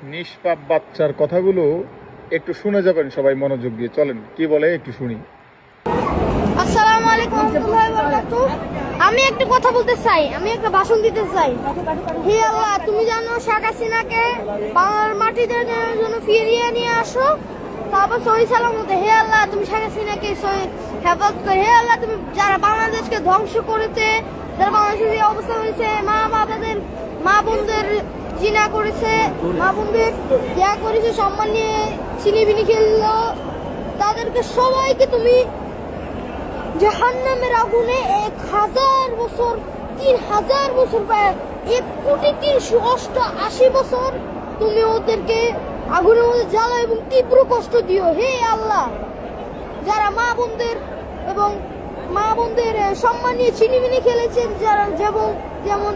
নিষ্পাপ বাচ্চার কথাগুলো একটু শুনে যাবেন সবাই মনোযোগ দিয়ে। চলেন কি বলে একটু শুনি। আসসালামু আলাইকুম ওয়া বারাকাতুহু। আমি একটা কথা বলতে চাই, আমি একটা ভাষণ দিতে চাই। হে আল্লাহ, তুমি জানো শেখ হাসিনাকে বাংলার মাটিতে জন্য ফিরিয়ে নিয়ে আসো, তারপর সহি সালামতে। হে আল্লাহ, তুমি শেখ হাসিনাকে হেফাজত করে। হে আল্লাহ, তুমি যারা বাংলাদেশকে ধ্বংস করেছে, যারা বাংলাদেশের যে অবস্থা হয়েছে, মা বোনদের জিনা করেছে, মা বোনদের ইয়া করেছে, সম্মান নিয়ে ছিনিবিনি খেললো, তাদেরকে সবাইকে তুমি জাহান্নামের আগুনে 1000 বছর, 3000 বছর, 1,388 বছর তুমি ওদেরকে আগুনের মধ্যে জ্বালা এবং তীব্র কষ্ট দিও। হে আল্লাহ, যারা মা বোনদের সম্মান নিয়ে ছিনিমিনি খেলেছেন, যারা যেমন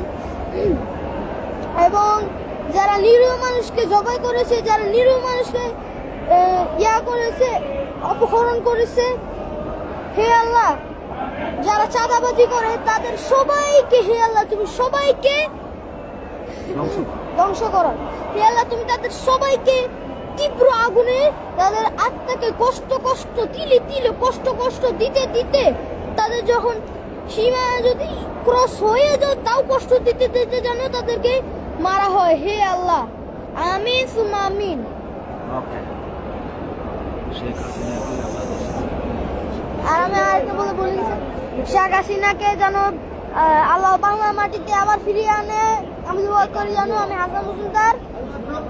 এবং যারা নিরীহ মানুষকে জবাই করেছে, যারা নিরীহ মানুষকে করেছে, অপহরণ করেছে, হে আল্লাহ, যারা চাঁদাবাজি করে তাদের সবাইকে, হে আল্লাহ, তুমি সবাইকে ধ্বংস করো। হে আল্লাহ, তুমি তাদের সবাইকে তীব্র আগুনে তাদের আত্মাকে কষ্ট তিলে কষ্ট দিতে তাদের যখন সীমা যদি ক্রস হয়ে যায়, তাও কষ্ট দিতে যেন তাদেরকে মারা হয়। হে আল্লাহ, আমিন সুম্মা আমিন। আর আমি আরেকটা বলি, শেখ হাসিনাকে যেন আল্লাহ বাংলা মাটিতে আবার ফিরিয়ে আনে। আমি দোয়া করি জানো, আমি হাসান মজুমদার,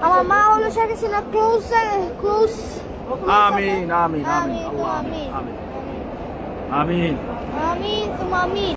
আমার মা হলো শেখ হাসিনা ক্লোজ। আমিন আমিন আমিন আমিন আমিন আমিন আমিন।